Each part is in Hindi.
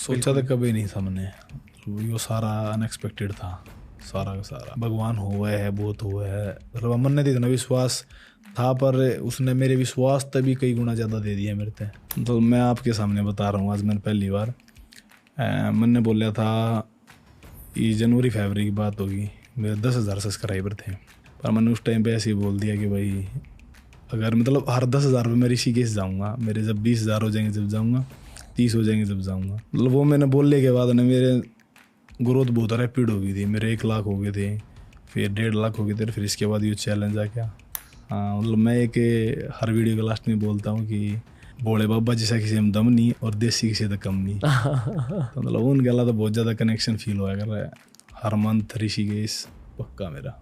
सोचा तो कभी नहीं था मैंने, वो सारा अनएक्सपेक्टेड था, सारा का सारा। भगवान हुआ है, बहुत हुआ है, मतलब मन ने तो इतना विश्वास था, पर उसने मेरे विश्वास तभी कई गुना ज़्यादा दे दिया मेरे से। तो मैं आपके सामने बता रहा हूँ, आज मैंने पहली बार मैंने बोला था, ये जनवरी फरवरी की बात होगी, मेरे 10,000 सब्सक्राइबर थे, पर मैंने उस टाइम पे ऐसे ही बोल दिया कि भाई अगर मतलब हर 10,000 पे मैं ऋषिकेश जाऊँगा, मेरे जब 20,000 हो जाएंगे जब जाऊँगा, 30 हो जाएंगे जब जाऊँगा। मतलब वो मैंने बोलने के बाद ना मेरे ग्रोथ बहुत रैपिड हो गई थी, मेरे 1 लाख हो गए थे, फिर 1.5 लाख हो गए थे, फिर इसके बाद ये चैलेंज आ गया। हाँ, मतलब मैं एक हर वीडियो के लास्ट में बोलता हूँ कि भोले बाबा जैसा किसी में दम नहीं और देसी किसी तो कम नहीं। तो मतलब उनके अलावा तो बहुत ज़्यादा कनेक्शन फील हुआ कर रहा है, हर मंथ ऋषिकेश पक्का मेरा।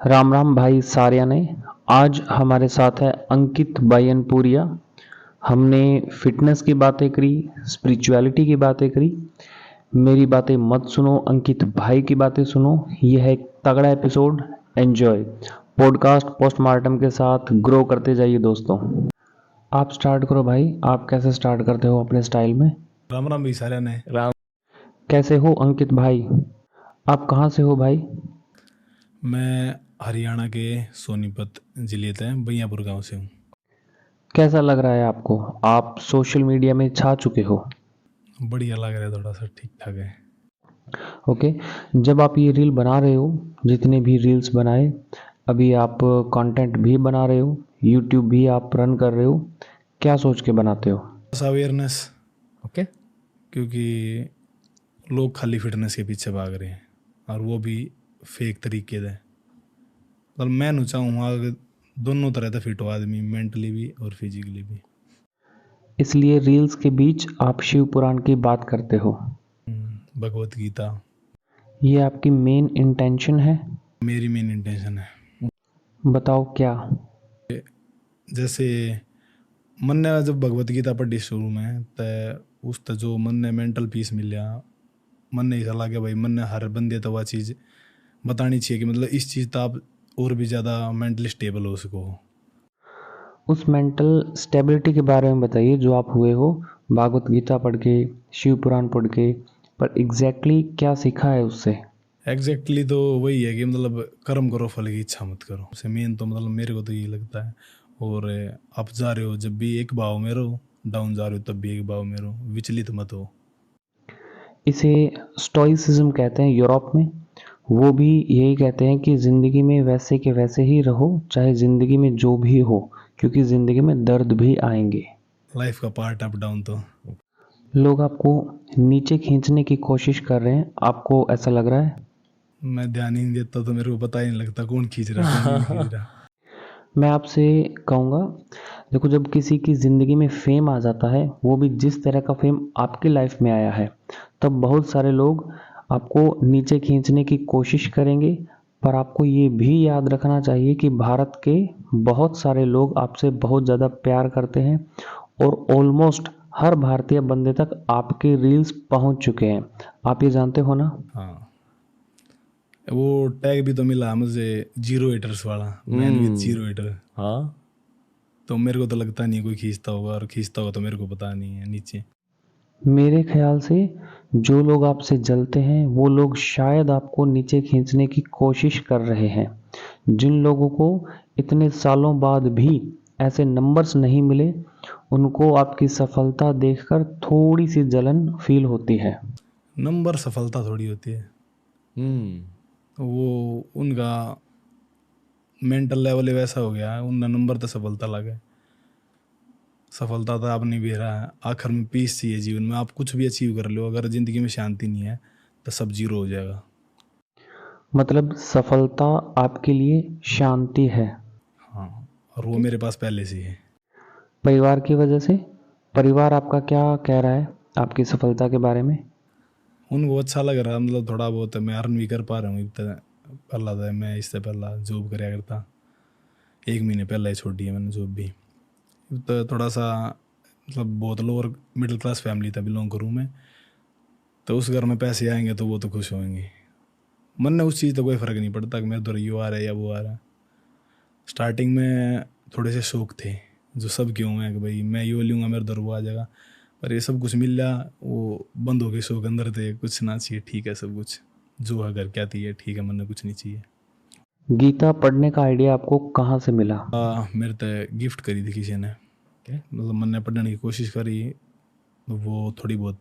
राम राम भाई सारिया ने। आज हमारे साथ है अंकित बायनपुरिया। हमने फिटनेस की बातें करी, स्पिरिचुअलिटी की बातें करी। मेरी बातें मत सुनो, अंकित भाई की बातें सुनो। यह है एक तगड़ा एपिसोड। एंजॉय। पॉडकास्ट पोस्टमार्टम के साथ ग्रो करते जाइए दोस्तों। आप स्टार्ट करो भाई, आप कैसे स्टार्ट करते हो अपने स्टाइल में? राम राम भी सारे ने। कैसे हो अंकित भाई? आप कहाँ से हो भाई? मैं हरियाणा के सोनीपत जिले के बैयापुर गांव से हूँ। कैसा लग रहा है आपको? आप सोशल मीडिया में छा चुके हो। बढ़िया लग रहा है, थोड़ा सा ठीक ठाक है। ओके। जब आप ये रील बना रहे हो, जितने भी रील्स बनाए, अभी आप कंटेंट भी बना रहे हो, यूट्यूब भी आप रन कर रहे हो, क्या सोच के बनाते हो? बस अवेयरनेस, ओके। क्योंकि लोग खाली फिटनेस के पीछे भाग रहे हैं और वो भी फेक तरीके से। मतलब मैं नहीं चाहूँगा कि दोनों तरह से फिट हो आदमी, मेंटली भी और फिजिकली भी। इसलिए रील्स के बीच आप शिव पुराण की बात करते हो। भगवत गीता ये आपकी मेन इंटेंशन है? मेरी मेन इंटेंशन है। बताओ क्या। जैसे मन ने जब भगवत गीता पढ़ी शुरू में, तो उस तो जो मन ने मेंटल पीस मिला, मन ने ऐसा लगा भाई मन ने हर बंदे तो वह चीज़ बतानी चाहिए कि मतलब इस चीज़ तो आप और भी ज़्यादा मेंटली स्टेबल हो सको। उस मेंटल स्टेबिलिटी के बारे में बताइए जो आप हुए हो भागवत गीता पढ़ के, शिव पुराण पढ़ के, पर एग्जैक्टली क्या सीखा है उससे? एग्जैक्टली तो वही है कि मतलब कर्म करो फल की इच्छा मत करो, उससे मेन तो मतलब मेरे को तो यही लगता है। और आप जा रहे हो जब भी एक भाव में रहो, डाउन जा रहे हो तब भी एक भाव में रहो, विचलित मत हो। इसे स्टोइसिज्म कहते हैं यूरोप में। वो भी यही कहते हैं कि ज़िंदगी में वैसे के वैसे ही रहो, चाहे ज़िंदगी में जो भी हो, क्योंकि ज़िंदगी में दर्द भी आएंगे। लाइफ का पार्ट अप डाउन तो। लोग आपको नीचे खींचने की कोशिश कर रहे हैं, आपको ऐसा लग रहा है? मैं ध्यान ही नहीं देता तो मेरे को पता ही नहीं लगता कौन खींच रहा कौन नहीं खींच रहा। मैं आपसे कहूँगा, देखो जब किसी की ज़िंदगी में फेम आ जाता है, वो भी जिस तरह का फेम आपकी लाइफ में आया है, तब बहुत सारे लोग आपको नीचे खींचने की कोशिश करेंगे। पर आपको ये भी याद रखना चाहिए कि भारत के बहुत सारे लोग आपसे बहुत ज़्यादा प्यार करते हैं और ऑलमोस्ट हर भारतीय बंदे तक आपके रील्स पहुंच चुके हैं। आप ये जानते हो ना? हाँ, वो टैग भी तो मिला मुझे, जीरो हेटर्स वाला, मैन विद जीरो हेटर। हाँ। तो मेरे को तो लगता नहीं कोई खींचता होगा, और खींचता होगा तो मेरे को पता नहीं है नीचे। मेरे ख्याल से जो लोग आपसे जलते हैं वो लोग शायद आपको नीचे खींचने की कोशिश कर रहे हैं। जिन लोगों को इतने सालों बाद भी ऐसे नंबर्स नहीं मिले, उनको आपकी सफलता देखकर थोड़ी सी जलन फील होती है। नंबर सफलता थोड़ी होती है, वो उनका मेंटल लेवल वैसा हो गया है, उनका नंबर तो सफलता लगे। सफलता तो आप नहीं भी रहा है, आखिर में पीस चाहिए जीवन में। आप कुछ भी अचीव कर लो, अगर ज़िंदगी में शांति नहीं है तो सब जीरो हो जाएगा। मतलब सफलता आपके लिए शांति है। हाँ, और वो मेरे पास पहले से ही है। परिवार की वजह से? परिवार आपका क्या कह रहा है आपकी सफलता के बारे में? उनको अच्छा लग रहा है, मतलब थोड़ा बहुत मैं अर्न भी कर पा रहा हूँ। इतना पहला था, मैं इससे पहला जॉब कराया करता, 1 महीने पहले ही छोड़ दिया मैंने जॉब भी। तो थोड़ा सा मतलब बहुत लोअर मिडिल क्लास फैमिली था, बिलोंग करूँ मैं, तो उस घर में पैसे आएंगे तो वो तो खुश होंगे। मन में उस चीज़ तो कोई फ़र्क नहीं पड़ता कि मेरे उधर यो आ रहा है या वो आ रहा है। स्टार्टिंग में थोड़े से शौक थे जो सब क्यों है कि भाई मैं यो लूँगा मेरे उधर वो आ जाएगा, पर ये सब कुछ मिल गया, वो बंद हो गए शो के अंदर थे, कुछ ना चाहिए, ठीक है सब कुछ जो अगर क्या थी है ठीक है, मैंने कुछ नहीं चाहिए। गीता पढ़ने का आइडिया आपको कहाँ से मिला? मेरे तो गिफ्ट करी थी किसी ने, मतलब मैंने पढ़ने की कोशिश करी, वो थोड़ी बहुत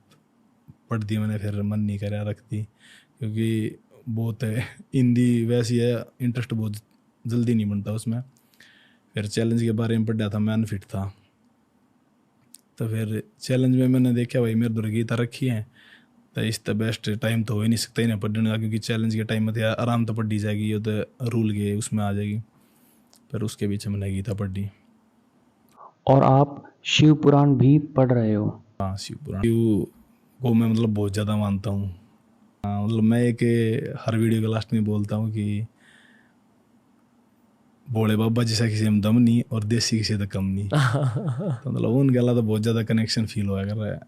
पढ़ दी मैंने, फिर मन नहीं करा रख दी, क्योंकि बहुत है हिंदी वैसी है, इंटरेस्ट बहुत जल्दी नहीं बनता उसमें। फिर चैलेंज के बारे में पढ़ा था, मैं अनफिट था, तो फिर चैलेंज में मैंने देखा भाई मेरे द्वारा गीता रखी है, तो इस तो बेस्ट टाइम तो हो ही नहीं सकता ही ना पढ़ने का, क्योंकि चैलेंज के टाइम में तो आराम तो पढ़ी जाएगी, ये तो रूल के उसमें आ जाएगी। फिर उसके पीछे मैंने गीता पढ़ी। और आप शिव पुराण भी पढ़ रहे हो? हाँ, शिव पुराण, शिव को मैं मतलब बहुत ज़्यादा मानता हूँ। मतलब मैं एक हर वीडियो के लास्ट में बोलता हूँ कि भोले बाबा जैसा किसी में दम नहीं और देसी किसी तो कम नहीं। तो मतलब उनके अलावा तो बहुत ज़्यादा कनेक्शन फील होया कर रहा है।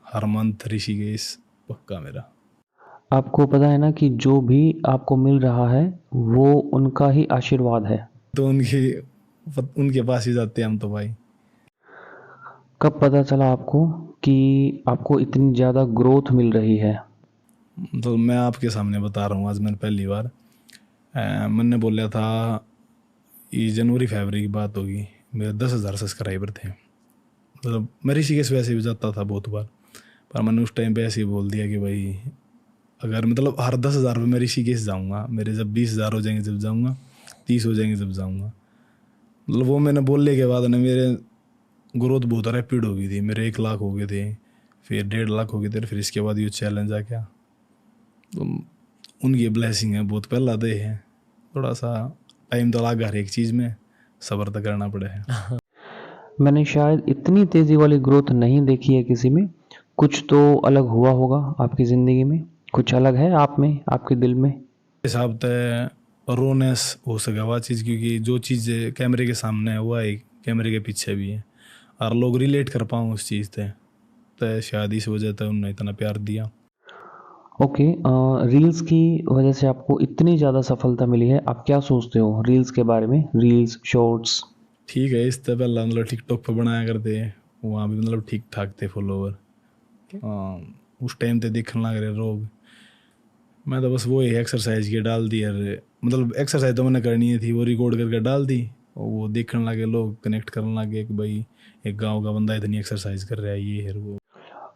हर मंथ ऋषिकेश पक्का मेरा। आपको पता है ना कि जो भी आपको मिल रहा है वो उनका ही आशीर्वाद है। तो उनके पास ही जाते हैं हम तो भाई। कब पता चला आपको कि आपको इतनी ज़्यादा ग्रोथ मिल रही है? तो मैं आपके सामने बता रहा हूँ, आज मैंने पहली बार मैंने बोला था, ये जनवरी फरवरी की बात होगी, मेरे 10,000 सब्सक्राइबर थे। मतलब मैं ऋषिकेश वैसे भी जाता था बहुत बार, पर मैंने उस टाइम पे ऐसे ही बोल दिया कि भाई अगर मतलब हर 10,000 में मैं ऋषिकेश जाऊँगा, मेरे जब 20,000 हो जाएंगे जब जाऊँगा, 30 हो जाएंगे जब जाऊँगा। मतलब वो मैंने बोलने के बाद ना मेरे ग्रोथ बहुत रैपिड हो गई थी, मेरे 1 लाख हो गए थे, फिर 1.5 लाख हो गए थे, फिर इसके बाद ये चैलेंज आ गया। तो उनकी ब्लेसिंग है, बहुत पहला दे है, थोड़ा सा टाइम तो लगा हर एक चीज़ में, सब्र तो करना पड़े है। मैंने शायद इतनी तेज़ी वाली ग्रोथ नहीं देखी है किसी में। कुछ तो अलग हुआ होगा आपकी ज़िंदगी में, कुछ अलग है आप में, आपके दिल में? हिसाब से रोनेस हो सका वह चीज़, क्योंकि जो चीज़ कैमरे के सामने है वह एक कैमरे के पीछे भी है, और लोग रिलेट कर पाऊँ उस चीज़ से, तो शायद इस वजह से उन्होंने इतना प्यार दिया। ओके, रील्स की वजह से आपको इतनी ज़्यादा सफलता मिली है, आप क्या सोचते हो रील्स के बारे में? Reels, shorts? ठीक है, इससे पहले मतलब टिकटॉक पर बनाया करते, वहाँ भी मतलब ठीक ठाक थे फॉलोवर। उस टाइम पे देखने लग रहे लोग, मैं तो बस वो ही एक्सरसाइज की डाल दी यार, मतलब एक्सरसाइज तो मैंने करनी ही थी, वो रिकॉर्ड करके डाल दी, और वो देखने लगे लोग, कनेक्ट करने लगे कि भाई एक गांव का बंदा इतनी एक्सरसाइज कर रहा है, ये है वो।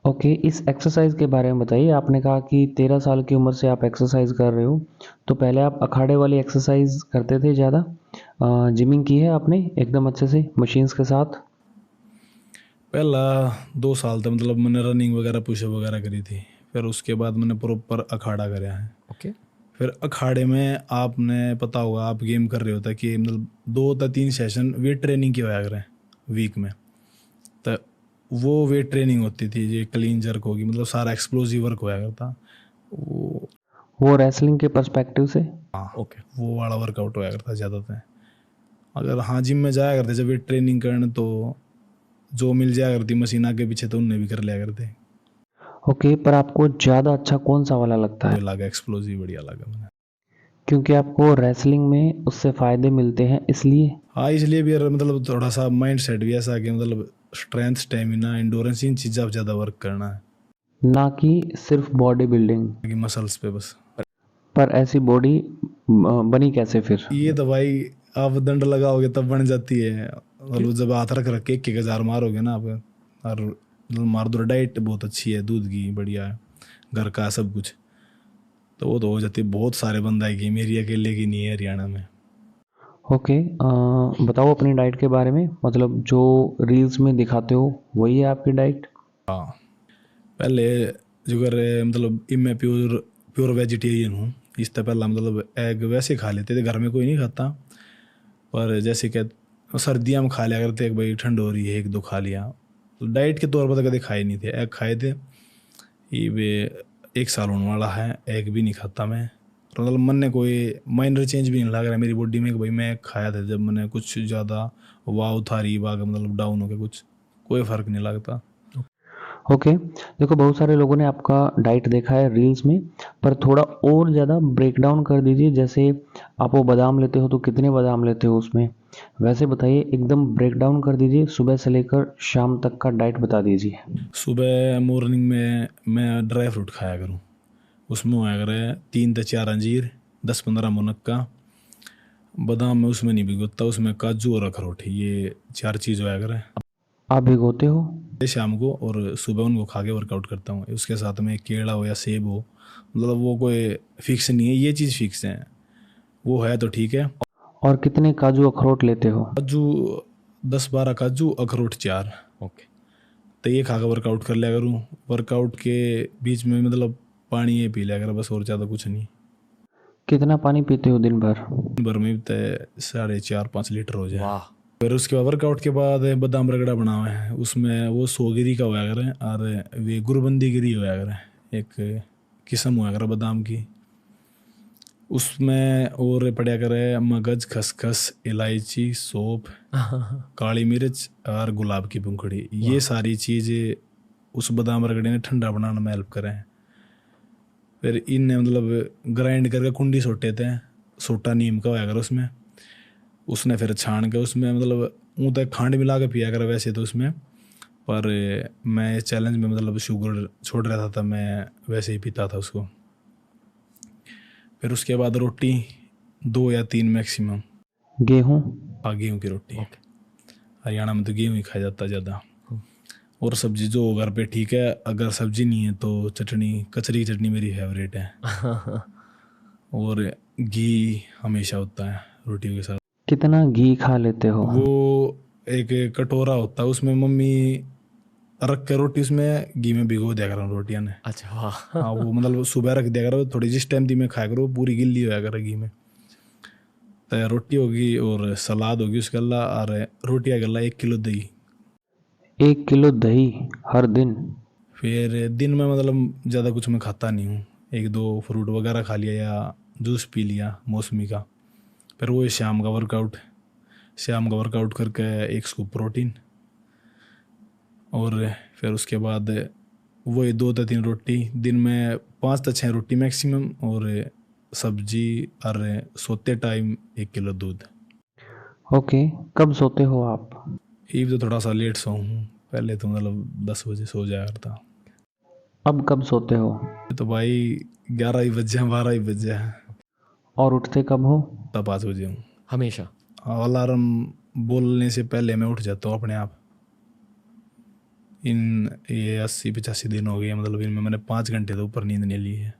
ओके, इस एक्सरसाइज के बारे में बताइए। आपने कहा कि 13 साल की उम्र से आप एक्सरसाइज कर रहे हो, तो पहले आप अखाड़े वाली एक्सरसाइज करते थे ज़्यादा? जिमिंग की है आपने एकदम अच्छे से मशीन्स के साथ? पहला 2 साल तक मतलब मैंने रनिंग वगैरह पुशअप वगैरह करी थी, फिर उसके बाद मैंने प्रॉपर अखाड़ा कराया है। ओके। फिर अखाड़े में आपने पता होगा, आप गेम कर रहे होता कि मतलब 2 या 3 सेशन वेट ट्रेनिंग की होया करें वीक में, तो वो वेट ट्रेनिंग होती थी, ये क्लीन जर्क होगी, मतलब सारा एक्सप्लोसिव वर्क होया करता वो रेसलिंग के पर्सपेक्टिव से? हाँ ओके, वो वाला वर्कआउट होया करता ज़्यादातर। अगर हाँ जिम में जाया करते जब वेट ट्रेनिंग करने, तो जो मिल जाया करती मशीन आगे पीछे तो उनने भी कर लिया करते। ओके, पर आपको ज़्यादा अच्छा कौन सा वाला लगता है? वो लगा एक्सप्लोसिव बढ़िया लगा मैंने। क्योंकि आपको रेसलिंग में उससे फ़ायदे मिलते हैं इसलिए? हाँ, इसलिए भी यार मतलब थोड़ा सा माइंड सेट भी ऐसा कि मतलब स्ट्रेंथ, स्टेमिना, इंडोरेंस, इन चीज़ों पर ज़्यादा वर्क करना है, ना कि सिर्फ बॉडी बिल्डिंग। कि मसल्स पे बस। पर ऐसी बॉडी बनी कैसे फिर? ये तो भाई आप दंड लगाओगे तब बन जाती है, मतलब जब हाथ रख रख के 1,000 मारोगे ना आप, और मतलब मार दो। डाइट बहुत अच्छी है, दूध की बढ़िया है, घर का सब कुछ, तो वो तो हो जाती है। बहुत सारे बंदा की, मेरी अकेले की नहीं है हरियाणा में। ओके, बताओ अपनी डाइट के बारे में, मतलब जो रील्स में दिखाते हो वही है आपकी डाइट? हाँ, पहले जो कर मतलब मैं प्योर प्योर वेजिटेरियन हूँ। इससे पहला मतलब एग वैसे खा लेते थे, घर में कोई नहीं खाता, पर जैसे क्या सर्दियाँ में खा लिया करते, एक भाई ठंड हो रही है 1-2 खा लिया, तो डाइट के तौर पर तो कभी खाए नहीं थे। एग खाए थे, ये वे 1 साल होने वाला है, एग भी नहीं खाता मैं। तो मतलब मन ने कोई माइनर चेंज भी नहीं लग रहा मेरी बॉडी में कि भाई मैं खाया था जब मैंने कुछ ज़्यादा वाव था रही बाग, मतलब डाउन हो गया, कुछ कोई फ़र्क नहीं लगता। ओके, देखो बहुत सारे लोगों ने आपका डाइट देखा है रील्स में, पर थोड़ा और ज़्यादा ब्रेक डाउन कर दीजिए। जैसे आप वो बादाम लेते हो तो कितने बादाम लेते हो उसमें? वैसे बताइए, एकदम ब्रेक डाउन कर दीजिए, सुबह से लेकर शाम तक का डाइट बता दीजिए। सुबह मॉर्निंग में मैं ड्राई फ्रूट खाया करूँ, उसमें होया करे 3 से 4 अंजीर, 10-15 मुनक्का, बादाम में उसमें नहीं भिगोता, उसमें काजू और अखरोट, ये 4 चीज़ होया करे आप भिगोते हो? शाम को, और सुबह उनको खा के वर्कआउट करता हूँ। उसके साथ में केला हो या सेब हो, मतलब वो कोई फिक्स नहीं है, ये चीज़ फिक्स है, वो है तो ठीक है। और कितने काजू अखरोट लेते हो? काजू 10-12 काजू, अखरोट 4। ओके। तो ये खा कर वर्कआउट कर लिया करूँ। वर्कआउट के बीच में मतलब पानी ये पी लिया कर बस, और ज़्यादा कुछ नहीं। कितना पानी पीते हो दिन भर? दिन भर में तो 4.5-5 लीटर हो जाए। वाह। फिर उसके बाद वर्कआउट के बाद बादाम रगड़ा बना हुआ है, उसमें वो 100 गिरी का होया करे, और वे गुरबंदी गिरी होया करे, एक किस्म होया करे बादाम की। उसमें और पड़ा करे मगज, खसखस, इलायची, सौंफ, काली मिर्च और गुलाब की पंखुड़ी। ये सारी चीज़ें उस बादाम रगड़े ने ठंडा बनाने में हेल्प करें। फिर इनने मतलब ग्राइंड करके कुंडी सोटे थे, सोटा नीम का होया कर उसमें, उसने फिर छान के उसमें मतलब ऊँ तक खांड मिला के पिया कर वैसे तो उसमें, पर मैं चैलेंज में मतलब शुगर छोड़ रहा था, मैं वैसे ही पीता था उसको। फिर उसके बाद रोटी 2 या 3 मैक्सिमम। गेहूँ? हाँ, गेहूँ की रोटी। हरियाणा में तो गेहूँ ही खाया जाता है ज़्यादा। और सब्जी जो घर पे ठीक है, अगर सब्जी नहीं है तो चटनी, कचरी की चटनी मेरी फेवरेट है। और घी हमेशा होता है रोटियों के साथ। कितना घी खा लेते हो? वो एक कटोरा होता है, उसमें मम्मी रख के रोटी उसमें घी में भिगो दिया करो रोटियां ने। अच्छा, वाह। हाँ, वो मतलब सुबह रख दिया करो, थोड़ी जिस टाइम दी में खाया करो पूरी गिल्ली होया करे घी में। तो रोटी होगी और सलाद होगी उसके अल्लाह, और रोटियाँ के अल्लाह 1 किलो दही। 1 किलो दही हर दिन? फिर दिन में मतलब ज़्यादा कुछ मैं खाता नहीं हूँ, 1-2 फ्रूट वगैरह खा लिया या जूस पी लिया मौसमी का। फिर वो शाम का वर्कआउट करके 1 स्कूप प्रोटीन, और फिर उसके बाद वही 2 से 3 रोटी दिन में, 5 से 6 रोटी मैक्सिमम, और सब्जी, और सोते टाइम 1 किलो दूध। ओके। कब सोते हो आप? ईब तो थोड़ा सा लेट सो हूँ, पहले तो मतलब 10 बजे सो जाया करता। अब कब सोते हो? तो भाई 11 ही बज जाए, 12 ही बज जाए, और उठते कब हो? तब 5 बजे हूँ। हमेशा? अलार्म बोलने से पहले मैं उठ जाता हूँ अपने आप। इन ये 80-85 दिन हो गए मतलब, इनमें मैंने 5 घंटे तो ऊपर नींद नहीं ली है।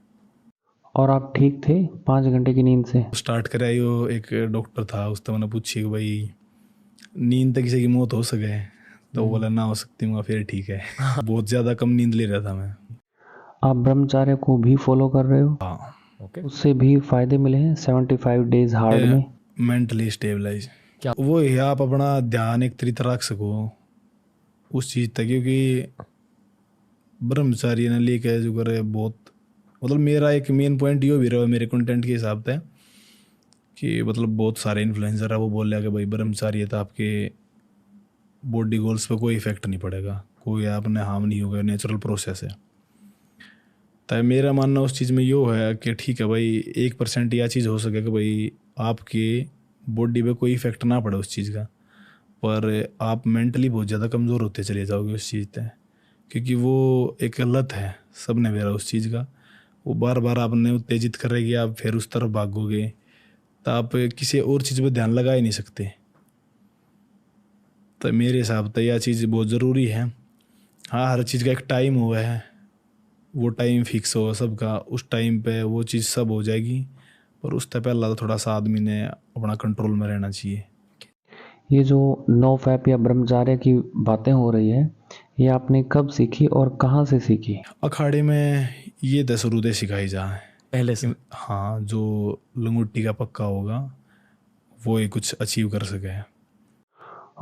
और आप ठीक थे 5 घंटे की नींद से? स्टार्ट कराया यो एक डॉक्टर था, उससे मैंने पूछी कि भाई नींद तक किसी की मौत हो सके, तो वो बोला ना हो सकती हूँ, फिर ठीक है। बहुत ज़्यादा कम नींद ले रहा था मैं। आप ब्रह्मचर्य को भी फॉलो कर रहे हो? हाँ। ओके। उससे भी फायदे मिले हैं 75 डेज हार्ड में? मेंटली स्टेबलाइज क्या वो है, आप अपना ध्यान एक तरीके रख सको उस चीज़ तक, क्योंकि ब्रह्मचारी ने लेके जो करे बहुत, मतलब मेरा एक मेन पॉइंट ये भी रहा मेरे कंटेंट के हिसाब से कि मतलब बहुत सारे इन्फ्लुएंसर है वो बोल रहा है कि भाई ब्रह्मचारी है तो आपके बॉडी गोल्स पे कोई इफेक्ट नहीं पड़ेगा, कोई आपने हार्म नहीं होगा, नेचुरल प्रोसेस है। तो मेरा मानना उस चीज़ में यो है कि ठीक है भाई 1% यह चीज़ हो सके कि भाई आपकी बॉडी पे कोई इफेक्ट ना पड़े उस चीज़ का, पर आप मेंटली बहुत ज़्यादा कमज़ोर होते चले जाओगे उस चीज़ से, क्योंकि वो एक लत है सब ने मेरा उस चीज़ का, वो बार बार आपने उत्तेजित करेगी, आप फिर उस तरफ भागोगे, तो आप किसी और चीज़ पे ध्यान लगा ही नहीं सकते। तो मेरे हिसाब से यह चीज़ बहुत ज़रूरी है। हाँ, हर चीज़ का एक टाइम हुआ है, वो टाइम फिक्स हो सबका, उस टाइम पे वो चीज़ सब हो जाएगी, पर उससे पहला तो थोड़ा सा आदमी ने अपना कंट्रोल में रहना चाहिए। ये जो नो फैप या ब्रह्मचर्य की बातें हो रही है, ये आपने कब सीखी और कहाँ से सीखी? अखाड़े में ये तो शुरू से सिखाई जा है पहले से? हाँ, जो लंगोटी का पक्का होगा वो ही कुछ अचीव कर सके।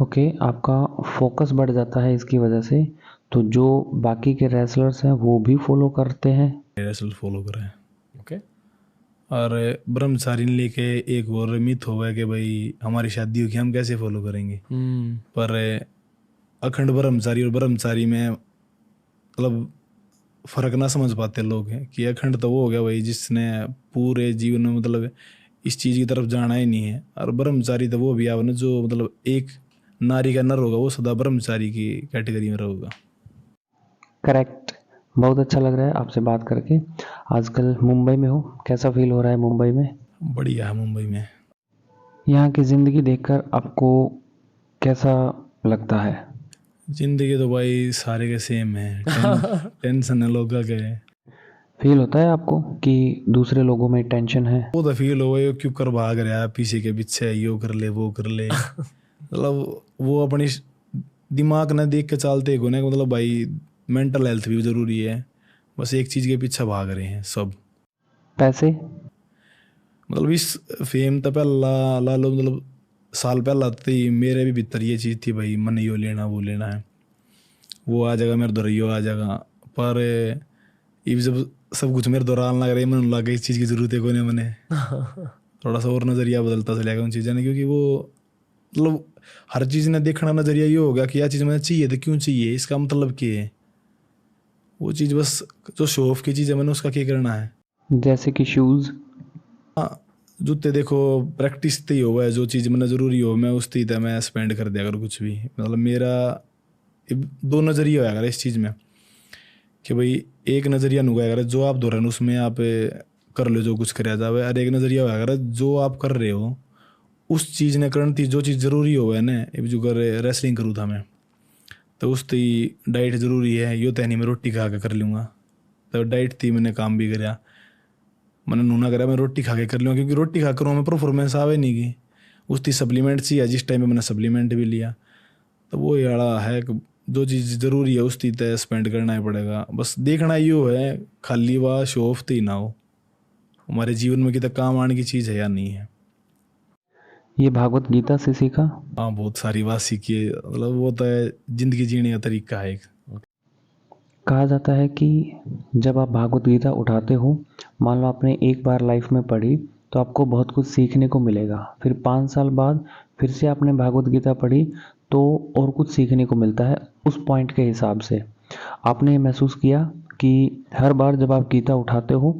ओके। आपका फोकस बढ़ जाता है इसकी वजह से, तो जो बाकी के रेसलर्स हैं वो भी फॉलो करते हैं? रेसल फॉलो करें। ओके। और ब्रह्मचारी लेके एक और मिथ हुआ है कि भाई हमारी शादी होगी हम कैसे फॉलो करेंगे, पर अखंड ब्रह्मचारी और ब्रह्मचारी में मतलब फ़र्क ना समझ पाते लोग हैं कि अखंड तो वो हो गया भाई जिसने पूरे जीवन में मतलब इस चीज़ की तरफ जाना ही नहीं है। और ब्रह्मचारी तो वो भी आवने जो मतलब एक नारी का नर होगा वो सदा ब्रह्मचारी की कैटेगरी में रहेगा। करेक्ट। बहुत अच्छा लग रहा है आपसे बात करके। आजकल मुंबई में हो, कैसा फील हो रहा है मुंबई में? बढ़िया है मुंबई में। यहाँ की ज़िंदगी देखकर आपको कैसा लगता है? जिंदगी तो भाई सारे के सेम है। टेंशन है लोगों के। फील होता है आपको कि दूसरे लोगों में टेंशन है? वो तो फील हो गया क्यों कर भाग रहा है पीछे के पीछे, यो कर ले वो कर ले। मतलब वो अपनी दिमाग ना देख के चलते को ना, मतलब भाई मेंटल हेल्थ भी जरूरी है। बस एक चीज़ के पीछे भाग रहे हैं सब। पैसे? मतलब इस फेम तो पहला ला लो, मतलब साल पहला थी मेरे भी भीतर ये चीज़ थी भाई मन यो लेना वो लेना है, वो आ जाएगा मेरे दौर यो आ जाएगा। पर ये जब सब कुछ मेरे दौरान लग रहा है मन लगा इस चीज़ की ज़रूरत है कोई नहीं मैंने थोड़ा सा और नज़रिया बदलता चलेगा उन चीज़ों ने। क्योंकि वो मतलब हर चीज़ ने देखना नज़रिया ये हो गया कि यह चीज़ मैंने चाहिए तो क्यों चाहिए, इसका मतलब क्या है। वो चीज़ बस जो शो ऑफ की चीज़ है मैंने उसका क्या करना है। जैसे कि शूज़? हाँ जूते देखो प्रैक्टिस तो ही हो है, जो चीज़ मैंने ज़रूरी हो मैं उस चीज़ मैं स्पेंड कर दिया अगर कुछ भी। मतलब मेरा दो नज़रिया होया अगर इस चीज़ में कि भाई एक नज़रिया नुगा अगर जो आप दोहरान उसमें आप कर लो जो कुछ कराया जावे, और एक नज़रिया होया अगर जो आप कर रहे हो उस चीज़ ने करनी थी जो चीज़ ज़रूरी हो है ना। अब जो कर रेसलिंग करूँ था मैं तो उस ती डाइट ज़रूरी है, यो तो नहीं मैं रोटी खा के कर लूँगा। तो डाइट थी मैंने काम भी कराया, मैंने नूना करा मैं रोटी खा के कर लूँगा क्योंकि रोटी खा कर मैं परफॉर्मेंस आवे नहीं की। उस थी सप्लीमेंट चाहिए जिस टाइम में मैंने सप्लीमेंट भी लिया। तो वो याड़ा है कि जो चीज़ ज़रूरी है उस चीज़ तय स्पेंड करना ही पड़ेगा। बस देखना यो है खाली वाह शो ऑफ ही ना हो, हमारे जीवन में कितना काम आने की चीज़ है या नहीं है। ये भागवत गीता से सीखा? हाँ बहुत सारी बात सीखी है, मतलब वो तो है जिंदगी जीने का तरीका है एक। कहा जाता है कि जब आप भागवत गीता उठाते हो, मान लो आपने एक बार लाइफ में पढ़ी तो आपको बहुत कुछ सीखने को मिलेगा। फिर 5 साल बाद फिर से आपने भागवत गीता पढ़ी तो और कुछ सीखने को मिलता है उस पॉइंट के हिसाब से। आपने ये महसूस किया कि हर बार जब आप गीता उठाते हो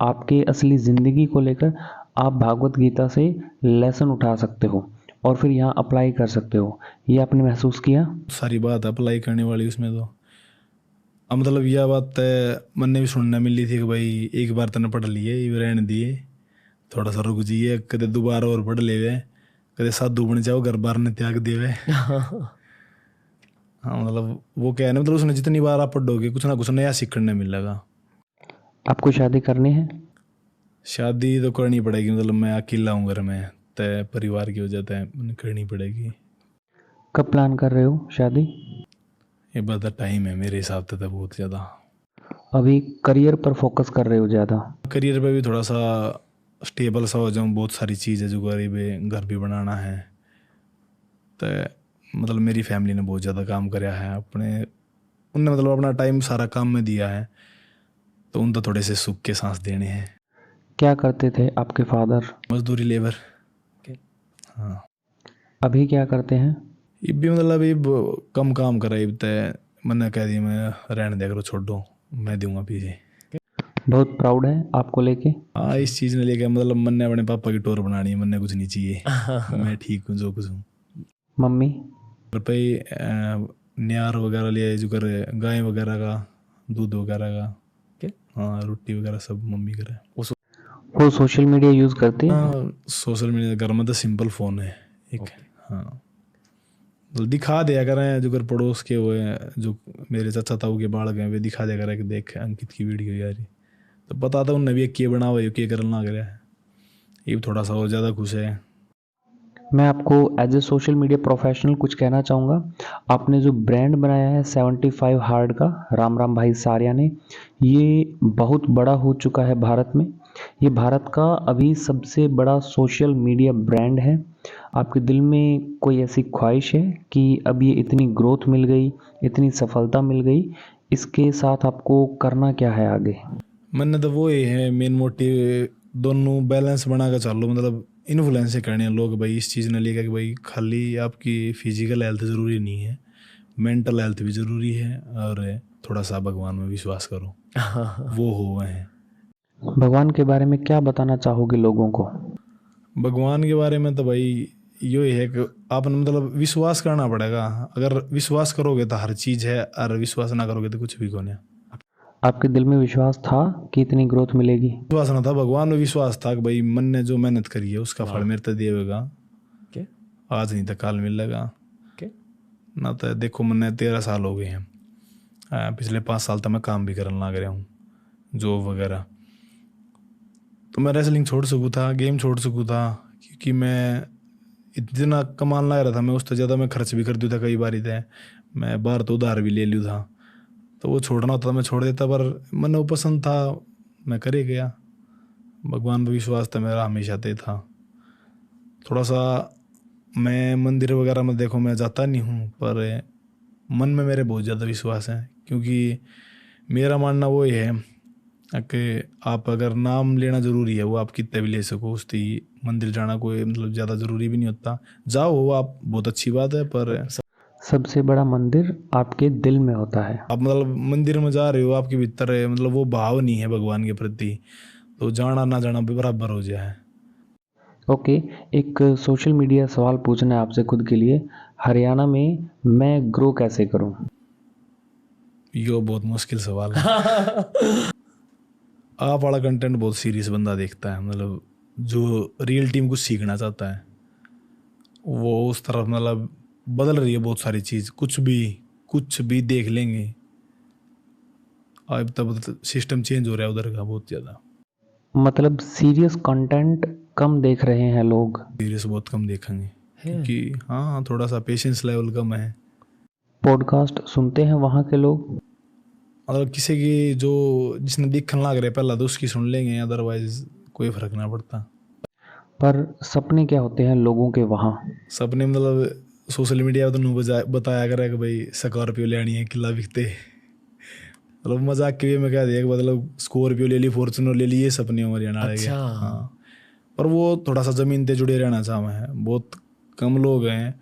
आपके असली ज़िंदगी को लेकर आप भागवत गीता से लेसन उठा सकते हो और फिर यहाँ अप्लाई कर सकते हो, ये आपने महसूस किया? सारी बात अप्लाई करने वाली उसमें तो। अब मतलब यह बात मैंने भी सुनने मिली थी कि भाई एक बार तने पढ़ लिए ये रहने दिए, थोड़ा सा रुक जाइए कदे दोबारा और पढ़ लेवे, कदे साधु बन जाओ घर बार ने त्याग देवे। हाँ मतलब वो क्या है ना, मतलब उसने जितनी बार आप पढ़ोगे कुछ ना कुछ नया सीखने मिलेगा। आपको शादी करनी है? शादी तो करनी पड़ेगी, मतलब मैं अकेला हूँ घर में तय परिवार की वजह से मैंने करनी पड़ेगी। कब प्लान कर रहे हो शादी? ये बात टाइम है मेरे हिसाब से तो बहुत ज़्यादा। अभी करियर पर फोकस कर रहे हो ज़्यादा? करियर पे भी थोड़ा सा स्टेबल सा हो जाऊँ, बहुत सारी चीज़ है जो गरीब है, घर भी बनाना है। तो मतलब मेरी फैमिली ने बहुत ज़्यादा काम कराया है अपने, उनने मतलब अपना टाइम सारा काम में दिया है, तो उन तो थोड़े से सुख के सांस देने हैं। क्या करते थे आपके फादर? मजदूरी लेबर। हाँ अभी क्या करते हैं? ये भी मतलब ये कम काम करा ये तय मैंने कह दिया मैं रहने दे करो छोड़ दो मैं दूंगा पीछे। बहुत प्राउड है आपको लेके? हाँ इस चीज़ ने लेके मतलब मैंने अपने पापा की टोर बनानी है, मैंने कुछ नहीं चाहिए। मैं ठीक हूँ जो कुछ हूँ। मम्मी? रुपये न्यार वगैरह ले जो कर गाय वगैरह का दूध वगैरह का, हाँ रोटी वगैरह सब मम्मी करे। वो सोशल मीडिया यूज़ करती है? हाँ सोशल मीडिया घर में तो सिंपल फ़ोन है एक। हाँ तो दिखा दिया करें जो कर पड़ोस के हुए हैं जो मेरे चाचा ताऊ के बालक हैं वे दिखा दिया करें कि देख अंकित की वीडियो यार, तो पता था उनने भी क्या बना हुआ है क्या करना लग रहा है, ये भी थोड़ा सा और ज़्यादा खुश है। मैं आपको as a social media professional कुछ कहना चाहूँगा। आपने जो ब्रांड बनाया है 75 हार्ड का, राम राम भाई सारिया ने, ये बहुत बड़ा हो चुका है भारत में। ये भारत का अभी सबसे बड़ा सोशल मीडिया ब्रांड है। आपके दिल में कोई ऐसी ख्वाहिश है कि अब ये इतनी ग्रोथ मिल गई, इतनी सफलता मिल गई, इसके साथ आपको करना क्या है आगे? मैंने तो वो ही है मेन मोटिव, दोनों बैलेंस बना कर चलो, मतलब इन्फ्लुएंस करने हैं लोग भाई इस चीज़ ने लेकर कि भाई खाली आपकी फिजिकल हेल्थ ज़रूरी नहीं है, मेंटल हेल्थ भी ज़रूरी है, और थोड़ा सा भगवान में विश्वास करो। वो हो हैं। भगवान के बारे में क्या बताना चाहोगे लोगों को? भगवान के बारे में तो भाई यो ही है कि आपने मतलब विश्वास करना पड़ेगा। अगर विश्वास करोगे तो हर चीज़ है, और विश्वास ना करोगे तो कुछ भी कौन है। आपके दिल में विश्वास था कि इतनी ग्रोथ मिलेगी? विश्वास ना था, भगवान में विश्वास था कि भाई मन ने जो मेहनत करी है उसका फल मेरे तो देगा। ओके आज नहीं तो कल मिलेगा ओके ना। तो देखो मैंने 13 साल हो गए हैं, पिछले 5 साल तक मैं काम भी करने लग रहा हूँ, जॉब वगैरह। तो मैं रेसलिंग छोड़ सकूँ था, गेम छोड़ सकूँ था, क्योंकि मैं इतना कमाने लग रहा था। मैं उससे ज़्यादा मैं खर्च भी कर दूँ था कई बार थे, मैं बाहर तो उधार भी ले लूँ था। तो वो छोड़ना होता था मैं छोड़ देता, पर मन वो पसंद था, मैं करे गया। भगवान पर विश्वास था मेरा हमेशा ते था। थोड़ा सा मैं मंदिर वगैरह में देखो मैं जाता नहीं हूँ, पर मन में मेरे बहुत ज़्यादा विश्वास है, क्योंकि मेरा मानना वो ही है कि आप अगर नाम लेना ज़रूरी है, वो आप कितने भी ले सको। उसकी मंदिर जाना कोई मतलब ज़्यादा ज़रूरी भी नहीं होता। जाओ वो आप बहुत अच्छी बात है, पर सबसे बड़ा मंदिर आपके दिल में होता है। आप मतलब मंदिर में जा रहे हो, आपके भीतर है मतलब वो भाव नहीं है भगवान के प्रति, तो जाना ना जाना भी बराबर हो जाए। ओके, एक सोशल मीडिया सवाल पूछना है आपसे खुद के लिए। हरियाणा में मैं ग्रो कैसे करूं? यो बहुत मुश्किल सवाल है। आप वाला कंटेंट बहुत सीरियस बंदा देखता है, मतलब जो रियल टीम कुछ सीखना चाहता है, वो उस तरफ मतलब बदल रही है बहुत सारी चीज़। कुछ भी देख लेंगे, अब तब सिस्टम चेंज हो रहा है उधर का बहुत ज़्यादा। मतलब सीरियस कंटेंट कम देख रहे हैं लोग। सीरियस बहुत कम देखेंगे, क्योंकि हाँ थोड़ा सा पेशेंस लेवल कम है। पॉडकास्ट सुनते हैं वहाँ के लोग? मतलब किसी की जो जिसने देखने लग रहे पहला तो उसकी सुन लेंगे, अदरवाइज कोई फर्क ना पड़ता। पर सपने क्या होते हैं लोगों के वहाँ? सपने मतलब सोशल मीडिया पर तो बताया करे कि भाई स्कॉर्पियो लेनी है, किला बिकते, मतलब मजाक के लिए मैं कह दिया कि मतलब स्कॉर्पियो ले ली, फॉर्चुनर ले ली, ये सपने हमारे यहाँ आ गए। अच्छा। हाँ, पर वो थोड़ा सा ज़मीन पे जुड़े रहना चाह है। बहुत कम लोग हैं,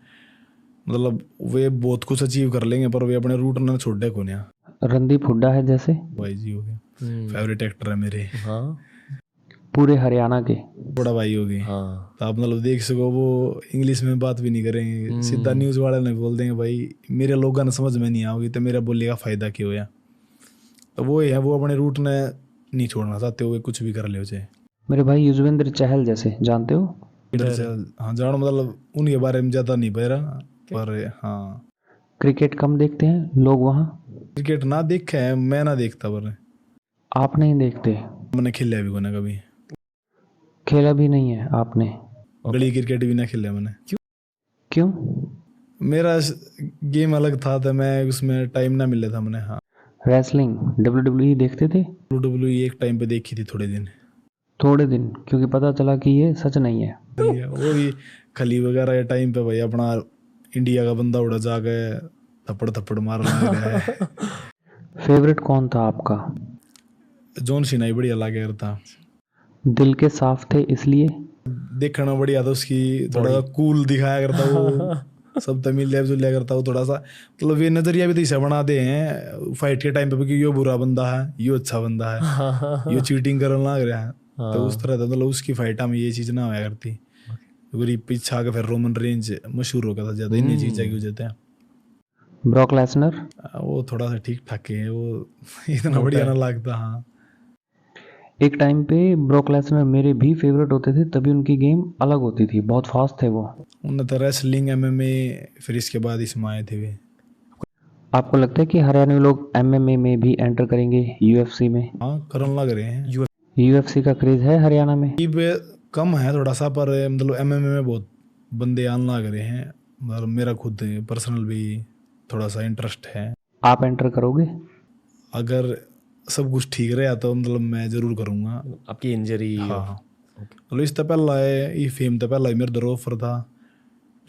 मतलब वे बहुत कुछ अचीव कर लेंगे पर वे अपने रूट ना छोड़े को नहीं। रणदीप हुड्डा है जैसे? भाई जी हो गए, फेवरेट एक्टर है मेरे, हाँ पूरे हरियाणा के। बड़ा भाई हो गए। हाँ तो आप मतलब देख सको वो इंग्लिश में बात भी नहीं करेंगे, सीधा न्यूज़ वाले ने बोल देंगे भाई मेरे लोगों ने समझ में नहीं आओगी तो मेरा बोलने का फ़ायदा क्यों है। तो वो है, वो अपने रूट ने नहीं छोड़ना चाहते हुए कुछ भी कर ले उसे। मेरे भाई युजवेंद्र चहल जैसे, जानते हो? हाँ जानो, मतलब उनके बारे में ज़्यादा नहीं बह रहा, पर हाँ क्रिकेट कम देखते हैं लोग वहाँ? क्रिकेट ना देखे है, मैं ना देखता, पर आप नहीं देखते? मैंने खेला भी कोना कभी, खेला भी नहीं है आपने? गली क्रिकेट भी ना खेला मैंने। क्यों? मेरा गेम अलग था तो मैं उसमें टाइम ना मिला था मैंने। हाँ रेसलिंग WWE देखते थे? WWE एक टाइम पे देखी थी थोड़े दिन। थोड़े दिन? क्योंकि पता चला कि ये सच नहीं है। वो भी खली वगैरह के टाइम पे भाई अपना इंडिया का बंदा उड़ा जा गए, थप्पड़ थप्पड़ मारना है। फेवरेट कौन था आपका? जॉन सीना ही बढ़िया लगा करता, दिल के साफ थे इसलिए? देखना बढ़िया था, उसकी थोड़ा सा कूल दिखाया करता वो, सब तमिल लैब जो लिया करता वो थोड़ा सा, मतलब ये नजरिया भी तो इसे बना दे हैं फाइट के टाइम पे कि यो बुरा बंदा है, यो अच्छा बंदा है, यो चीटिंग करने लग रहा है। तो उस तरह था, मतलब उसकी फाइटा में ये चीज ना होया करती। पूरी पीछे आके फिर रोमन रेंज मशहूर हो गया था ज्यादा, इन्हीं चीज़ें की वजह से। Brock Lesnar? वो थोड़ा सा ठीक ठाक है, वो इतना बढ़िया ना लगता। हाँ एक टाइम पे ब्रॉक लेसनर मेरे भी फेवरेट होते थे, तभी उनकी गेम अलग होती थी, बहुत फास्ट थे वो। उन्हें तो रेसलिंग MMA, फिर इसके बाद इसमें आए थे वे। आपको लगता है कि हरियाणवी लोग MMA में भी एंटर करेंगे, UFC में? हाँ करने लग रहे हैं। UFC का क्रेज है हरियाणा में? ये कम है थोड़ा सा, पर मतलब MMA में बहुत बंदे आने लग रहे हैं। मतलब मेरा खुद पर्सनल भी थोड़ा सा इंटरेस्ट है। आप एंटर करोगे? अगर सब कुछ ठीक रहा तो मतलब मैं जरूर करूँगा। आपकी इंजरी? हाँ मतलब इससे पहला है ये फेम तो पहला ही मेरे दर ऑफर था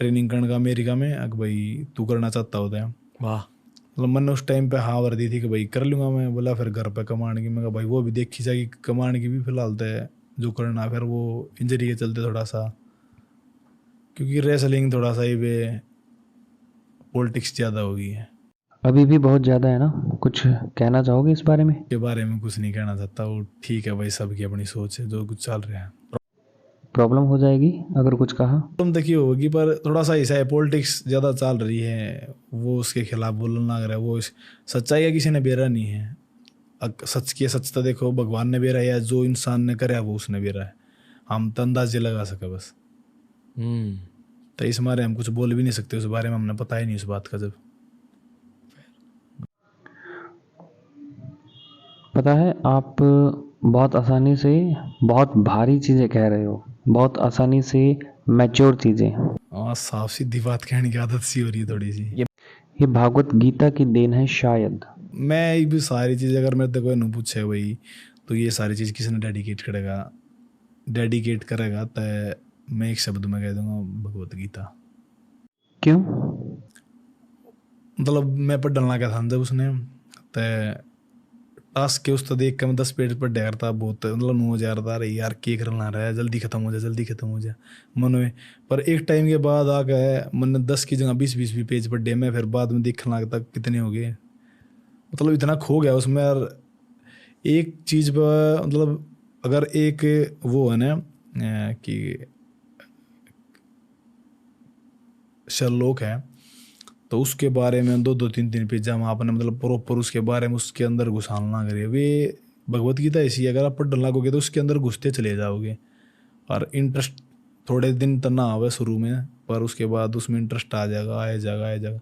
ट्रेनिंग करने का अमेरिका में, अगर भाई तू करना चाहता होता है। वाह। मतलब मैंने उस टाइम पे हाँ भर दी थी कि भाई कर लूँगा मैं। बोला फिर घर पे कमाने की, मैं कहा भाई वो भी देखी जाएगी, कमाने की भी फिलहाल तो है जो करना। फिर वो इंजरी के चलते थोड़ा सा, क्योंकि रेसलिंग थोड़ा सा ही वे पॉलिटिक्स ज़्यादा हो गई है। अभी भी बहुत ज़्यादा है ना? कुछ कहना चाहोगे इस बारे में? के बारे में कुछ नहीं कहना चाहता, वो ठीक है भाई, सबकी अपनी सोच है जो कुछ चल रहा है। प्रॉब्लम हो जाएगी अगर कुछ कहा? तुम तक ही होगी, पर थोड़ा सा ऐसा है, पॉलिटिक्स ज़्यादा चल रही है, वो उसके खिलाफ बोलना लग रहा है, वो सच्चाई का किसी ने बेरा नहीं है। सच की सच तो देखो, भगवान ने बेरा है या जो इंसान ने करे वो उसने बेरा है, हम तो अंदाजे लगा सके बस। तो इस बारे हम कुछ बोल भी नहीं सकते उस बारे में, हमने पता ही नहीं उस बात का। जब पता है आप बहुत आसानी से बहुत भारी चीज़ें कह रहे हो, बहुत आसानी से मैच्योर चीज़ें। साफ सीधी बात कहने की आदत सी हो रही है थोड़ी सी। ये भागवत गीता की देन है शायद। मैं ये भी सारी चीज़ अगर मेरे को कोई न पूछे भाई तो ये सारी चीज़ किसने डेडिकेट करेगा, तो मैं एक शब्द में कह दूंगा, भगवत गीता। क्यों? मतलब मैं पर डलना क्या था जब उसने तो टास्क के उस तो देख के मैं 10 पेज पर डर था बहुत, मतलब नो जा रहा था, अरे यार के करना रहा है, जल्दी खत्म हो जाए जल्दी खत्म हो जाए मन में। पर एक टाइम के बाद आ गए मन 10 की जगह 20 भी पेज पर डे में, फिर बाद में देखने लगता कितने हो गए, मतलब इतना खो गया उसमें यार। एक चीज़ पर मतलब अगर एक वो है ना कि शर्लॉक है, तो उसके बारे में 2-2 3-3 पेज हम आपने मतलब प्रॉपर उसके बारे में उसके अंदर घुसाना करिए। वे भगवत गीता ऐसी है, अगर आप पढ़ने लगोगे तो उसके अंदर घुसते चले जाओगे, और इंटरेस्ट थोड़े दिन तो ना आवे शुरू में, पर उसके बाद उसमें इंटरेस्ट आ जाएगा आए जाएगा आए जाएगा।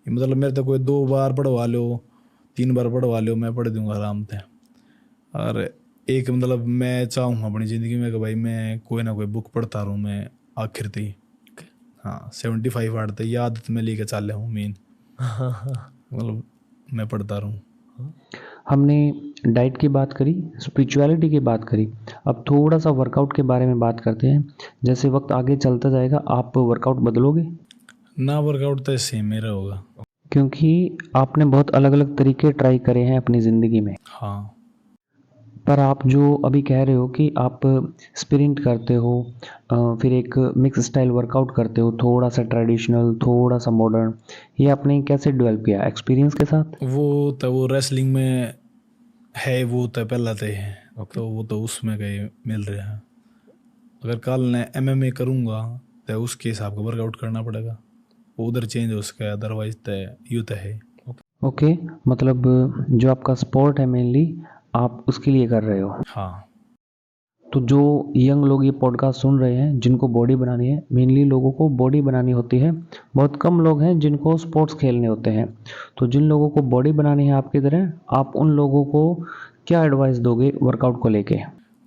ये मतलब मेरे तो कोई 2 बार पढ़वा लो 3 बार पढ़वा लो, मैं पढ़ दूंगा आराम से। और एक मतलब मैं चाहूँगा अपनी ज़िंदगी में कि भाई मैं कोई ना कोई बुक पढ़ता रहूँ मैं आखिर तक। हाँ 75 आठ तक ये आदत में लेके चल रहा हूँ मेन, मतलब मैं पढ़ता रहूँ। हमने डाइट की बात करी, स्पिरिचुअलिटी की बात करी, अब थोड़ा सा वर्कआउट के बारे में बात करते हैं। जैसे वक्त आगे चलता जाएगा आप वर्कआउट बदलोगे? ना वर्कआउट तो सेम मेरा होगा। क्योंकि आपने बहुत अलग अलग तरीके ट्राई करे हैं अपनी ज़िंदगी में। हाँ पर आप जो अभी कह रहे हो कि आप स्प्रिंट करते हो, फिर एक मिक्स स्टाइल वर्कआउट करते हो, थोड़ा सा ट्रेडिशनल थोड़ा सा मॉडर्न, ये आपने कैसे डेवलप किया, एक्सपीरियंस के साथ? वो रेसलिंग में है, वो तो पहला तो है। तो वो तो उसमें कहीं मिल रहा है। अगर कल ने MMA करूँगा तो उसके हिसाब का वर्कआउट करना पड़ेगा, वो उधर चेंज हो सके, अदरवाइज तो यूँ तो है। ओके, मतलब जो आपका स्पोर्ट है मेनली आप उसके लिए कर रहे हो। हाँ तो जो यंग लोग ये पॉडकास्ट सुन रहे हैं जिनको बॉडी बनानी है, मेनली लोगों को बॉडी बनानी होती है, बहुत कम लोग हैं जिनको स्पोर्ट्स खेलने होते हैं। तो जिन लोगों को बॉडी बनानी है आपकी तरह, आप उन लोगों को क्या एडवाइस दोगे वर्कआउट को लेके?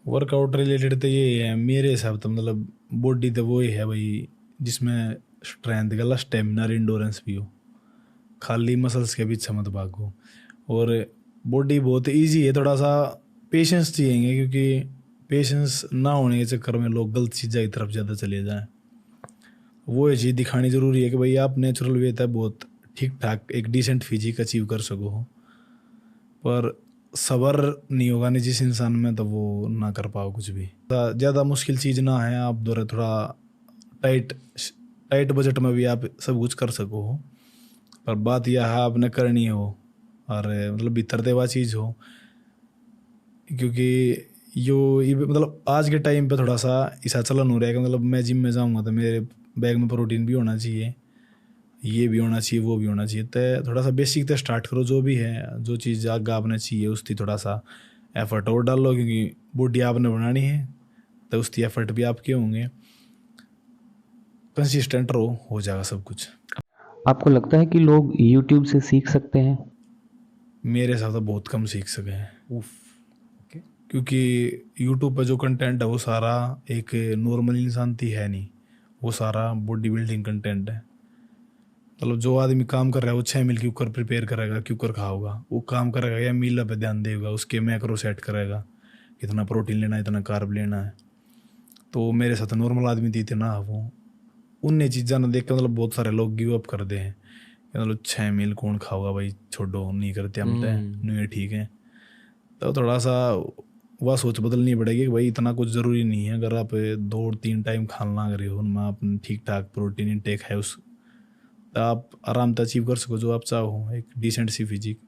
वर्कआउट रिलेटेड तो ये है मेरे हिसाब तो, मतलब बॉडी तो वो ही है भाई जिसमें स्ट्रेंथ गला स्टेमिना और इंडोरेंस भी हो, खाली मसल्स के पीछे मत भागो। और बॉडी बहुत इजी है, थोड़ा सा पेशेंस चाहिए, क्योंकि पेशेंस ना होने के चक्कर में लोग गलत चीज़ों की तरफ ज़्यादा चले जाएं। वो ये चीज़ दिखानी ज़रूरी है कि भाई आप नेचुरल वे है बहुत ठीक ठाक एक डिसेंट फिजिक अचीव कर सको हो, पर सबर नहीं होगा नहीं जिस इंसान में, तो वो ना कर पाओ कुछ भी। ज़्यादा मुश्किल चीज़ ना है, आप दौरे थोड़ा टाइट टाइट बजट में भी आप सब कुछ कर सको हो, पर बात यह है आपने करनी हो और मतलब भीतर देवा चीज़ हो। क्योंकि ये मतलब आज के टाइम पे थोड़ा सा ऐसा चलन हो रहा है कि मतलब मैं जिम में जाऊँगा तो मेरे बैग में प्रोटीन भी होना चाहिए, ये भी होना चाहिए वो भी होना चाहिए। तो थोड़ा सा बेसिक तो स्टार्ट करो, जो भी है जो चीज़ आगे आपने चाहिए उसकी थोड़ा सा एफर्ट और डाल लो, क्योंकि बॉडी आपने बनानी है तो उसकी एफर्ट भी आपके होंगे। कंसिस्टेंट रहो, हो जाएगा सब कुछ। आपको लगता है कि लोग यूट्यूब से सीख सकते हैं? मेरे हिसाब से बहुत कम सीख सके हैं, क्योंकि यूट्यूब पर जो कंटेंट है वो सारा एक नॉर्मल इंसान की है नहीं, वो सारा बॉडी बिल्डिंग कंटेंट है। मतलब जो आदमी काम कर रहा है वो 6 मील क्यों कर प्रिपेयर करेगा, क्यों कर खाओगा, वो काम करेगा या मील पे ध्यान देगा, उसके मैक्रो सेट करेगा, कितना प्रोटीन लेना है इतना कार्ब लेना है। तो मेरे साथ नॉर्मल आदमी थी ना, वो उन्हें चीज़ा ना देख के मतलब बहुत सारे लोग गिव अप कर दे हैं, मतलब 6 मील कौन खाओगा भाई, छोड़ो नहीं करते हम तो नहीं ठीक है। तो थोड़ा सा वह सोच बदलनी पड़ेगी कि भाई इतना कुछ ज़रूरी नहीं है, अगर आप 2-3 टाइम खाना करे हो उनमें आप ठीक ठाक प्रोटीन इंटेक है उस, तो आप आराम से अचीव कर सको जो आप चाहो, एक डिसेंट सी फिजिक।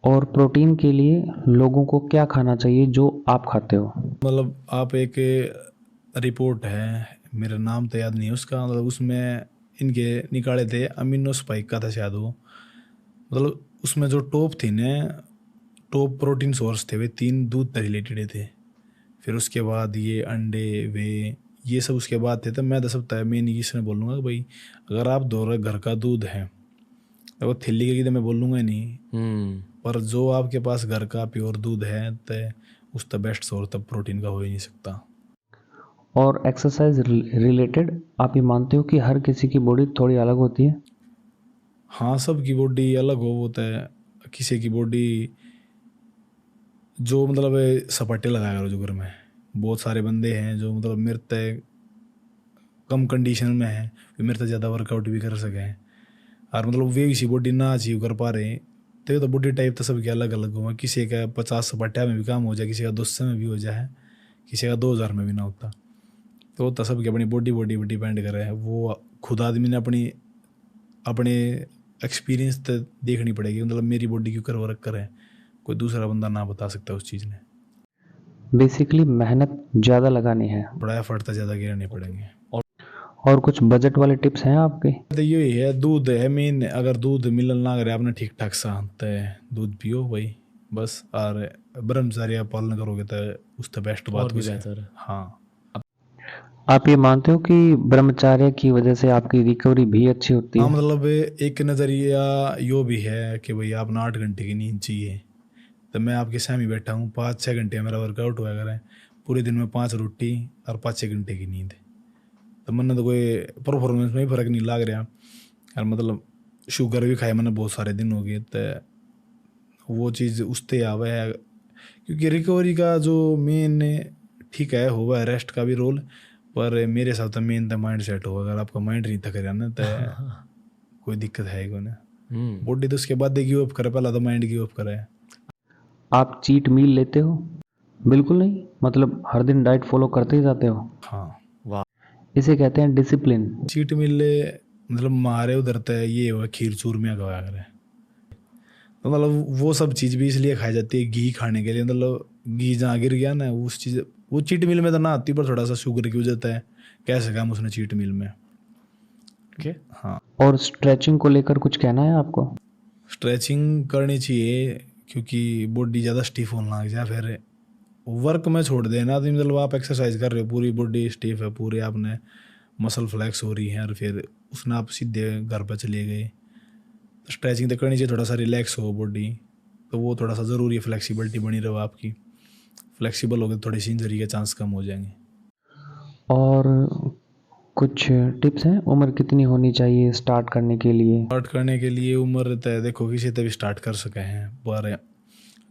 और प्रोटीन के लिए लोगों को क्या खाना चाहिए जो आप खाते हो? मतलब आप एक रिपोर्ट है, मेरा नाम तो याद नहीं है उसका, मतलब उसमें इनके निकाले थे, अमीनो स्पाइक का था शायद वो। मतलब उसमें जो टॉप थी ना, टॉप प्रोटीन सोर्स थे वे 3 दूध से रिलेटेड थे। फिर उसके बाद ये अंडे वे ये सब उसके बाद थे। तो मैं तो सब मैं नहीं किसी ने बोलूँगा कि भाई अगर आप दो रहे घर का दूध है तो वो थिल्ली की तो मैं बोलूँगा ही नहीं। पर जो आपके पास घर का प्योर दूध है तो उस तो बेस्ट सोर्स तब प्रोटीन का हो ही नहीं सकता। और एक्सरसाइज रिलेटेड आप ये मानते हो कि हर किसी की बॉडी थोड़ी अलग होती है? हाँ, सबकी बॉडी अलग हो होता है। किसी की बॉडी जो मतलब सपाटे लगाया करो जो घर में, बहुत सारे बंदे हैं जो मतलब मेरे तय कम कंडीशन में है, वे मेरे से ज़्यादा वर्कआउट भी कर सकें और मतलब वे इसी बॉडी ना अचीव कर पा रहे हैं। तो बॉडी टाइप तो सबके अलग अलग हुआ, किसी का 50 सपाटा में भी काम हो जाए, किसी का 200 में भी हो जाए, किसी का 2000 में भी ना होता। तो सबकी अपनी बॉडी बॉडी पर डिपेंड करे है। वो खुद आदमी ने अपनी अपने एक्सपीरियंस तो देखनी पड़ेगी, मतलब मेरी बॉडी क्यों कर वर्क करे, कोई दूसरा बंदा ना बता सकता उस चीज़ ने। बेसिकली मेहनत ज़्यादा लगानी है। बड़ा एफर्ट तो ज़्यादा गिरने पड़ेंगे। और कुछ बजट वाले टिप्स हैं आपके? तो यही है, दूध है मेन। अगर दूध मिलन ना करे आपने ठीक ठाक सा तो दूध पियो भाई बस। और ब्रह्मचर्य पालन करोगे तो उससे बेस्ट बात कुछ है। हाँ, आप ये मानते हो कि ब्रह्मचर्य की वजह से आपकी रिकवरी भी अच्छी होती हाँ, है? मतलब एक नज़रिया यो भी है कि भाई आपने 8 घंटे की नींद चाहिए। तो मैं आपके सामने बैठा हूँ, 5-6 घंटे मेरा वर्कआउट हुआ करें, पूरे दिन में 5 रोटी और 5-6 घंटे की नींद। तो मैंने तो कोई परफॉर्मेंस में भी फ़र्क नहीं लग रहा। और मतलब शुगर भी खाए मैंने बहुत सारे दिन हो गए। तो वो चीज़ उससे आवे है, क्योंकि रिकवरी का जो मेन ठीक है हुआ है रेस्ट का भी रोल, पर मेरे हिसाब से मेन तो माइंड सेट हो। अगर आपका माइंड नहीं थक रहा ना तो कोई दिक्कत है ही ना। बॉडी तो उसके बाद गिव अप करे, पहला तो माइंड गिव अप करे। आप चीट मील लेते हो? बिल्कुल नहीं, मतलब हर दिन डाइट फॉलो करते ही जाते हो? हाँ, इसे कहते हैं डिसिप्लिन। चीट मिले मतलब मारे उधर तो ये हुआ खीर चूरमिया खवाया करे। तो मतलब वो सब चीज़ भी इसलिए खाई जाती है घी खाने के लिए, मतलब घी जहाँ गिर गया ना उस चीज़, वो चीट मिल में तो ना आती, पर थोड़ा सा शुगर की वजह है कैसे काम उसने चीट मिल में। हाँ, और स्ट्रेचिंग को लेकर कुछ कहना है आपको? स्ट्रेचिंग करनी चाहिए क्योंकि बॉडी ज़्यादा स्टिफ होने लग जाए, फिर वर्क में छोड़ देना तो मतलब आप एक्सरसाइज कर रहे हो, पूरी बॉडी स्टिफ है, पूरे आपने मसल फ्लैक्स हो रही है और फिर उसने आप सीधे घर पर चले गए। तो स्ट्रेचिंग तो करनी चाहिए, थोड़ा सा रिलैक्स हो बॉडी, तो वो थोड़ा सा ज़रूरी है, फ्लेक्सिबिलिटी बनी रहो आपकी। फ्लेक्सिबल हो गए थोड़ी सी इंजरी के चांस कम हो जाएंगे। और कुछ टिप्स हैं, उम्र कितनी होनी चाहिए स्टार्ट करने के लिए? स्टार्ट करने के लिए उम्र तय देखो किसी तभी स्टार्ट कर सके हैं, पर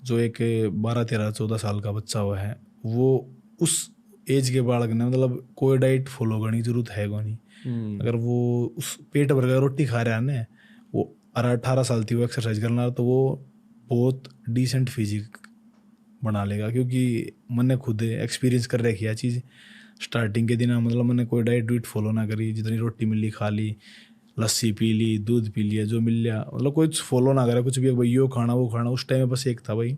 जो एक 12-13-14 साल का बच्चा हुआ है वो उस एज के बालक ने मतलब कोई डाइट फॉलो करने की जरूरत है को नहीं। अगर वो उस पेट भर का रोटी खा रहा है ना, वो 18 साल थी वो एक्सरसाइज करना, तो वो बहुत डिसेंट फिजिक बना लेगा। क्योंकि मैंने खुद एक्सपीरियंस कर रखी है चीज़। स्टार्टिंग के दिन मतलब मैंने कोई डाइट डूइट फॉलो ना करी, जितनी रोटी मिली खा ली, लस्सी पी ली, दूध पी लिया, जो मिल लिया, मतलब कोई फॉलो ना करा कुछ भी, भाई यो खाना वो खाना। उस टाइम में बस एक था भाई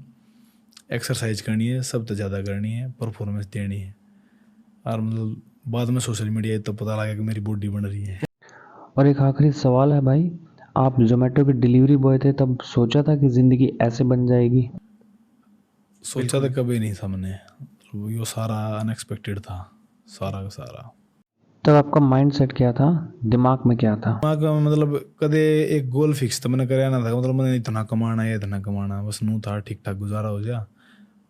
एक्सरसाइज करनी है, सब तो ज़्यादा करनी है, परफॉर्मेंस देनी है। और मतलब बाद में सोशल मीडिया तो पता लगा कि मेरी बॉडी बन रही है। और एक आखिरी सवाल है भाई, आप जोमेटो के डिलीवरी बॉय थे तब सोचा था कि ज़िंदगी ऐसे बन जाएगी? सोचा तो कभी नहीं था मैंने, यो सारा अनएक्सपेक्टेड था, सारा का सारा। तब आपका माइंड सेट क्या था, दिमाग में क्या था? दिमाग में मतलब कदे एक गोल फिक्स तो मैंने कराया ना था, मतलब मैंने इतना कमाना है इतना कमाना, बस नू था ठीक ठाक गुजारा हो जा।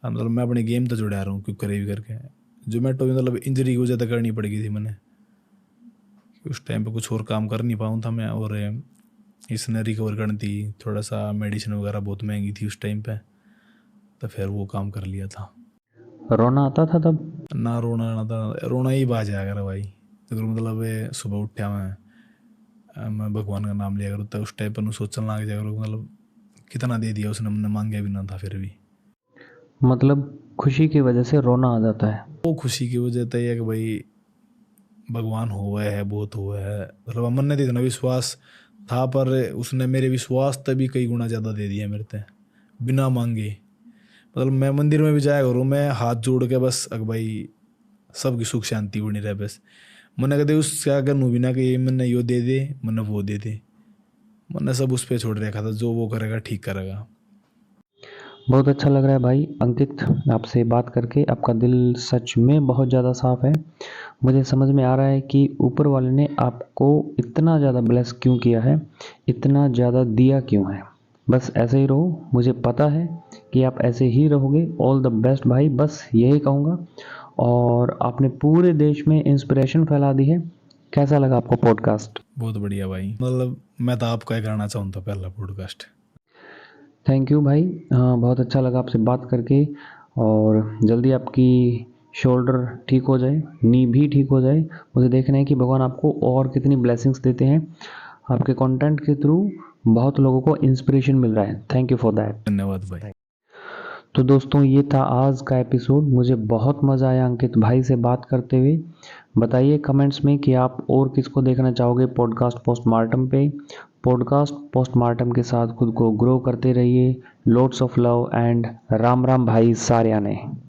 मतलब मैं अपने गेम तो जुड़ा रहा हूँ क्यों करे भी करके। जोमेटो मतलब इंजरी की वजह तो करनी पड़ गई थी मैंने, उस टाइम पे कुछ और काम कर नहीं पाऊँ था मैं। और इसने रिकवर करनी थी, थोड़ा सा मेडिसिन वगैरह बहुत महंगी थी उस टाइम पे, तो फिर वो काम कर लिया था। रोना आता था तब? ना रोना ना था, रोना ही बाज आया कर भाई। तो मतलब सुबह उठा मैं भगवान का नाम लिया करूँ, तो उस टाइम पर सोचने लग जाया करूँ मतलब कितना दे दिया उसने, हमने मांगे भी ना था फिर भी। मतलब खुशी की वजह से रोना आ जाता है? वो खुशी की वजह तो ये है कि भाई भगवान हुआ है, बहुत हुआ है, मतलब अमन ने तो इतना विश्वास था, पर उसने मेरे विश्वास तभी कई गुना ज़्यादा दे दिया मेरे से। बिना मांगे। मतलब मैं मंदिर में भी जाया करूँ, मैं हाथ जोड़ के बस अग भाई सबकी सुख शांति बनी रहे बस। मैंने कहते उस क्या करूँ बिना कि ये मैंने यो दे दे, मैंने वो दे दे, मैंने सब उस पर छोड़ रखा था, जो वो करेगा ठीक करेगा। बहुत अच्छा लग रहा है भाई अंकित, आपसे बात करके। आपका दिल सच में बहुत ज़्यादा साफ है। मुझे समझ में आ रहा है कि ऊपर वाले ने आपको इतना ज़्यादा ब्लेस क्यों किया है, इतना ज़्यादा दिया क्यों है। बस ऐसे ही रहो, मुझे पता है कि आप ऐसे ही रहोगे। ऑल द बेस्ट भाई, बस यही कहूँगा। और आपने पूरे देश में इंस्पिरेशन फैला दी है। कैसा लगा आपको पॉडकास्ट? बहुत बढ़िया भाई, मतलब मैं तो आपका ही करना चाहूँ था पहला पॉडकास्ट। थैंक यू भाई, बहुत अच्छा लगा आपसे बात करके। और जल्दी आपकी शोल्डर ठीक हो जाए, नी भी ठीक हो जाए। मुझे देखना है कि भगवान आपको और कितनी ब्लेसिंग्स देते हैं। आपके कंटेंट के थ्रू बहुत लोगों को इंस्पिरेशन मिल रहा है। Thank you for that. धन्यवाद भाई। तो दोस्तों, ये था आज का एपिसोड। मुझे बहुत मज़ा आया अंकित भाई से बात करते हुए। बताइए कमेंट्स में कि आप और किसको देखना चाहोगे पॉडकास्ट पोस्टमार्टम पे। पॉडकास्ट पोस्टमार्टम के साथ खुद को ग्रो करते रहिए। Lots of love and Ram Ram भाई सारे आने।